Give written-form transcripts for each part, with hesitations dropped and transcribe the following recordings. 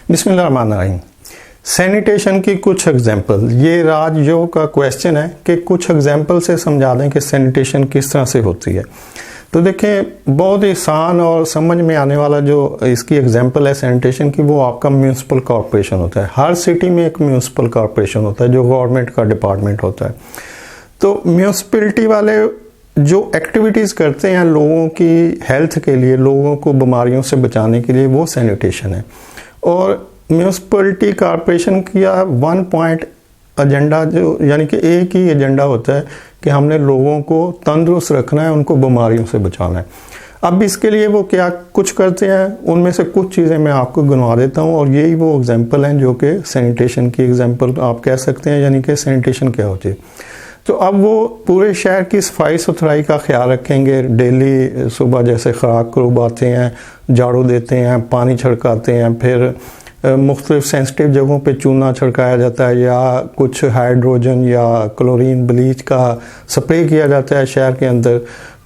बिस्मिल्लाहिर्रहमानिर्रहीम। सैनिटेशन की कुछ एग्जांपल, ये राजयोग का क्वेश्चन है कि कुछ एग्जांपल से समझा दें कि सैनिटेशन किस तरह से होती है। तो देखें, बहुत ही आसान और समझ में आने वाला जो इसकी एग्जांपल है सैनिटेशन की, वो आपका म्यूनिसिपल कॉरपोरेशन होता है। हर सिटी में एक म्यूनिसिपल कॉरपोरेशन होता है जो गवर्नमेंट का डिपार्टमेंट होता है। तो म्यूनिसिपैलिटी वाले जो एक्टिविटीज़ करते हैं लोगों की हेल्थ के लिए, लोगों को बीमारियों से बचाने के लिए, वो सैनिटेशन है। और म्यूनिसिपैलिटी कॉरपोरेशन का 1 पॉइंट एजेंडा, जो यानी कि एक ही एजेंडा होता है कि हमने लोगों को तंदुरुस्त रखना है, उनको बीमारियों से बचाना है। अब इसके लिए वो क्या कुछ करते हैं, उनमें से कुछ चीज़ें मैं आपको गिनवा देता हूँ और यही वो एग्जांपल हैं जो कि सैनिटेशन की एग्जांपल आप कह सकते हैं, यानी कि सैनिटेशन क्या होती है। तो अब वो पूरे शहर की सफाई सुथराई का ख्याल रखेंगे। डेली सुबह जैसे खुराक करूब आते हैं, झाड़ू देते हैं, पानी छिड़काते हैं, फिर मुख्तलिफ सेंसिटिव जगहों पे चूना छिड़काया जाता है या कुछ हाइड्रोजन या क्लोरीन ब्लीच का स्प्रे किया जाता है शहर के अंदर।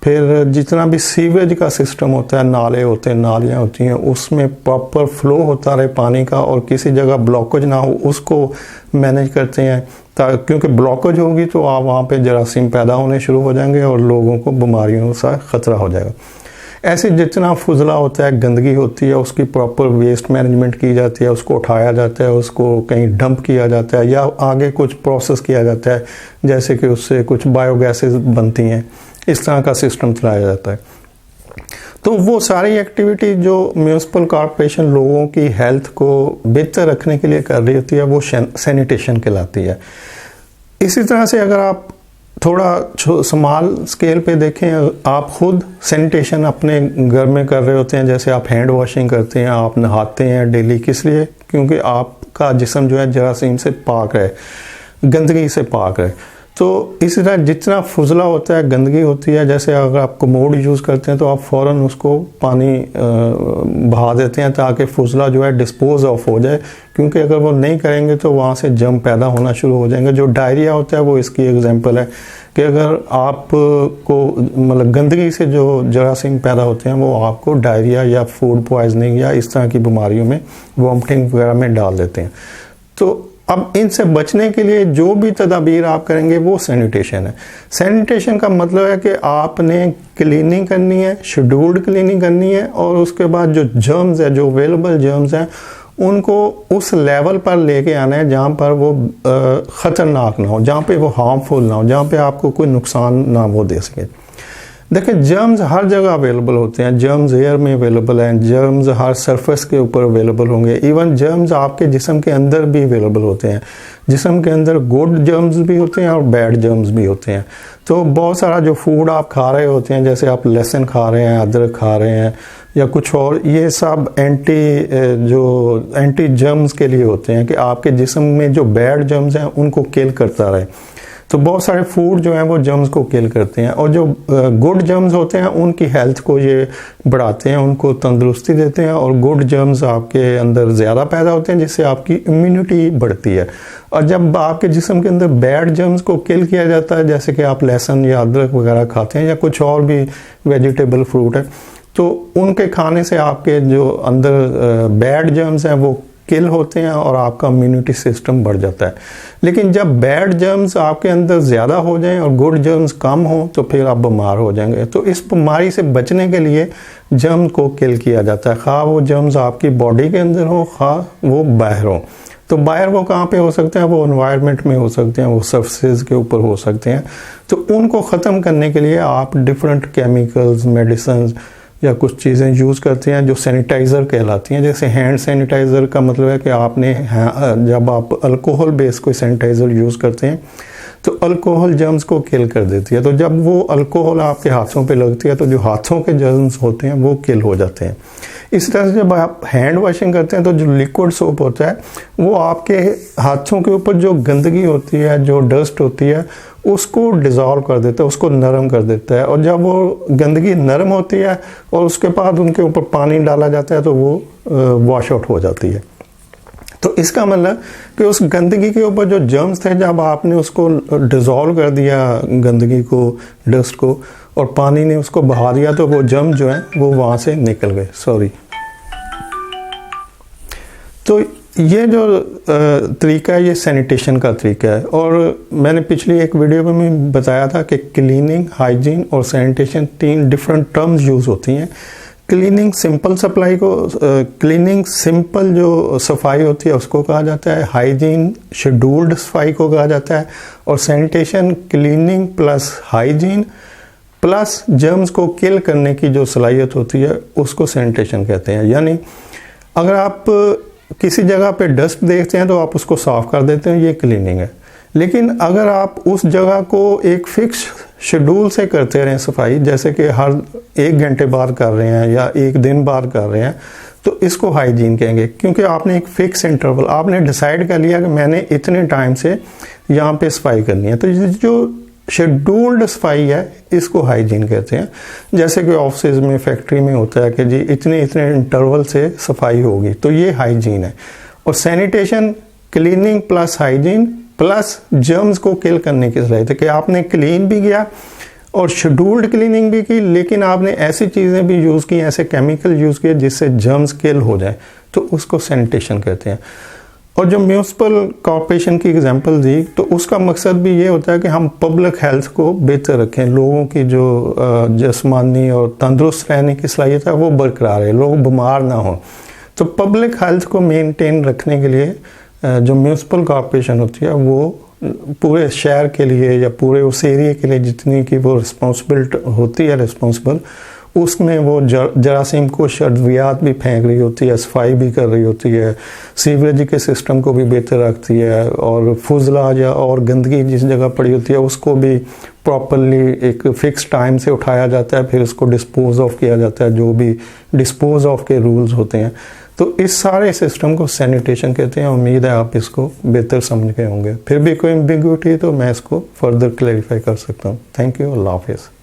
फिर जितना भी सीवेज का सिस्टम होता है, नाले होते हैं, नालियाँ होती हैं, उसमें प्रॉपर फ्लो होता रहे पानी का और किसी जगह ब्लॉकेज ना हो, उसको मैनेज करते हैं। क्योंकि ब्लॉकेज होगी तो आप वहाँ पे जरासीम पैदा होने शुरू हो जाएंगे और लोगों को बीमारियों से ख़तरा हो जाएगा। ऐसे जितना फुजला होता है, गंदगी होती है, उसकी प्रॉपर वेस्ट मैनेजमेंट की जाती है, उसको उठाया जाता है, उसको कहीं डंप किया जाता है या आगे कुछ प्रोसेस किया जाता है, जैसे कि उससे कुछ बायोगैसेस बनती हैं, इस तरह का सिस्टम चलाया जाता है। तो वो सारी एक्टिविटी जो म्यूनिसिपल कॉरपोरेशन लोगों की हेल्थ को बेहतर रखने के लिए कर रही होती है, वो सैनिटेशन कहलाती है। इसी तरह से अगर आप थोड़ा स्मॉल स्केल पे देखें, आप खुद सैनिटेशन अपने घर में कर रहे होते हैं, जैसे आप हैंड वॉशिंग करते हैं, आप नहाते हैं डेली, किस लिए? क्योंकि आपका जिस्म जो है जरासीम से पाक है, गंदगी से पाक है। तो इसी तरह जितना फुजला होता है, गंदगी होती है, जैसे अगर आप कमोड यूज़ करते हैं तो आप फ़ौरन उसको पानी बहा देते हैं ताकि फुजला जो है डिस्पोज ऑफ हो जाए, क्योंकि अगर वो नहीं करेंगे तो वहाँ से जम पैदा होना शुरू हो जाएंगे। जो डायरिया होता है वो इसकी एग्जांपल है कि अगर आपको मतलब गंदगी से जो जरासीम पैदा होते हैं वो आपको डायरिया या फूड पॉइजनिंग या इस तरह की बीमारियों में, वॉमिटिंग वगैरह में डाल देते हैं। तो अब इनसे बचने के लिए जो भी तदाबीर आप करेंगे वो सैनिटेशन है। सैनिटेशन का मतलब है कि आपने क्लीनिंग करनी है, शेड्यूल्ड क्लीनिंग करनी है, और उसके बाद जो जर्म्स है, जो अवेलेबल जर्म्स हैं, उनको उस लेवल पर लेके आना है जहाँ पर वो ख़तरनाक ना हो, जहाँ पे वो हार्मफुल ना हो, जहाँ पे आपको कोई नुकसान ना वो दे सके। देखिए, जर्म्स हर जगह अवेलेबल होते हैं। जर्म्स एयर में अवेलेबल हैं, जर्म्स हर सरफेस के ऊपर अवेलेबल होंगे, इवन जर्म्स आपके जिस्म के अंदर भी अवेलेबल होते हैं। जिस्म के अंदर गुड जर्म्स भी होते हैं और बैड जर्म्स भी होते हैं। तो बहुत सारा जो फूड आप खा रहे होते हैं, जैसे आप लहसुन खा रहे हैं, अदरक खा रहे हैं या कुछ और, ये सब एंटी जर्म्स के लिए होते हैं कि आपके जिस्म में जो बैड जर्म्स हैं उनको किल करता रहे। तो बहुत सारे फूड जो हैं वो जर्म्स को किल करते हैं, और जो गुड जर्म्स होते हैं उनकी हेल्थ को ये बढ़ाते हैं, उनको तंदुरुस्ती देते हैं, और गुड जर्म्स आपके अंदर ज़्यादा पैदा होते हैं जिससे आपकी इम्यूनिटी बढ़ती है। और जब आपके जिस्म के अंदर बैड जर्म्स को किल किया जाता है, जैसे कि आप लहसुन या अदरक वगैरह खाते हैं या कुछ और भी वेजिटेबल फ्रूट है, तो उनके खाने से आपके जो अंदर बैड जर्म्स हैं वो किल होते हैं और आपका इम्यूनिटी सिस्टम बढ़ जाता है। लेकिन जब बैड जर्म्स आपके अंदर ज़्यादा हो जाएं और गुड जर्म्स कम हो तो फिर आप बीमार हो जाएंगे। तो इस बीमारी से बचने के लिए जर्म को किल किया जाता है, खा वो जर्म्स आपकी बॉडी के अंदर हो, खा वो बाहर हो। तो बाहर वो कहाँ पे हो सकते हैं? वो एनवायरनमेंट में हो सकते हैं, वो सर्फेसेस के ऊपर हो सकते हैं। तो उनको ख़त्म करने के लिए आप डिफरेंट केमिकल्स, मेडिसिन या कुछ चीज़ें यूज़ करते हैं जो सैनिटाइज़र कहलाती हैं। जैसे हैंड सैनिटाइज़र का मतलब है कि आपने जब आप अल्कोहल बेस्ड कोई सैनिटाइज़र यूज़ करते हैं तो अल्कोहल जर्म्स को किल कर देती है। तो जब वो अल्कोहल आपके हाथों पे लगती है तो जो हाथों के जर्म्स होते हैं वो किल हो जाते हैं। इस तरह से जब आप हैंड वॉशिंग करते हैं तो जो लिक्विड सोप होता है वो आपके हाथों के ऊपर जो गंदगी होती है, जो डस्ट होती है, उसको डिज़ोल्व कर देता है, उसको नरम कर देता है। और जब वो गंदगी नरम होती है और उसके बाद उनके ऊपर पानी डाला जाता है तो वो वॉश आउट हो जाती है। तो इसका मतलब कि उस गंदगी के ऊपर जो जर्म्स थे, जब आपने उसको डिज़ोल्व कर दिया, गंदगी को, डस्ट को, और पानी ने उसको बहा दिया, तो वो जर्म जो है वो वहाँ से निकल गए। तो ये जो तरीका है ये सैनिटेशन का तरीका है। और मैंने पिछली एक वीडियो में बताया था कि क्लीनिंग, हाइजीन और सैनिटेशन 3 डिफरेंट टर्म्स यूज़ होती हैं। क्लीनिंग सिंपल सप्लाई को क्लीनिंग सिंपल जो सफाई होती है उसको कहा जाता है, हाइजीन शेड्यूल्ड सफाई को कहा जाता है, और sanitation cleaning plus hygiene plus germs को किल करने की जो सलाहियत होती है उसको सैनिटेशन कहते हैं। यानी अगर आप किसी जगह पे डस्ट देखते हैं तो आप उसको साफ कर देते हैं, ये क्लीनिंग है। लेकिन अगर आप उस जगह को एक फिक्स शेड्यूल से करते रहें सफाई, जैसे कि हर 1 घंटे बाद कर रहे हैं या 1 दिन बाद कर रहे हैं, तो इसको हाइजीन कहेंगे, क्योंकि आपने एक फिक्स इंटरवल आपने डिसाइड कर लिया कि मैंने इतने टाइम से यहाँ पे सफाई करनी है। तो जो शेड्यूल्ड सफाई है इसको हाइजीन कहते हैं। जैसे कि ऑफिस में, फैक्ट्री में होता है कि जी इतने इंटरवल से सफाई होगी, तो ये हाइजीन है। और sanitation cleaning plus hygiene plus germs को किल करने की सलाहियत है कि आपने क्लीन भी किया और शेड्यूल्ड क्लीनिंग भी की, लेकिन आपने ऐसी चीज़ें भी यूज़ की, ऐसे केमिकल यूज़ किए जिससे जर्म्स किल हो जाए, तो उसको सैनिटेशन कहते हैं। और जो म्यूनिसिपल कॉर्पोरेशन की एग्जांपल दी, तो उसका मकसद भी ये होता है कि हम पब्लिक हेल्थ को बेहतर रखें, लोगों की जो जिस्मानी और तंदुरुस्त रहने की सलाहियत है वो बरकरार है, लोग बीमार ना हों। तो पब्लिक हेल्थ को मेंटेन रखने के लिए जो म्यूनिसिपल कॉर्पोरेशन होती है वो पूरे शहर के लिए या पूरे उस एरिया के लिए जितनी की वो रिस्पॉन्सिबिलिटी होती है रिस्पॉन्सिबल, उसमें वो जरासीम को अद्वियात भी फेंक रही होती है, सफाई भी कर रही होती है, सीवरेज के सिस्टम को भी बेहतर रखती है, और फुजला या और गंदगी जिस जगह पड़ी होती है उसको भी प्रॉपरली एक फिक्स टाइम से उठाया जाता है, फिर उसको डिस्पोज ऑफ किया जाता है, जो भी डिस्पोज ऑफ के रूल्स होते हैं। तो इस सारे सिस्टम को सैनिटेशन कहते हैं। उम्मीद है आप इसको बेहतर समझ गए होंगे। फिर भी कोई एम्बिग्युइटी तो मैं इसको फर्दर क्लैरिफाई कर सकता हूँ। थैंक यू, अल्लाह हाफिज़।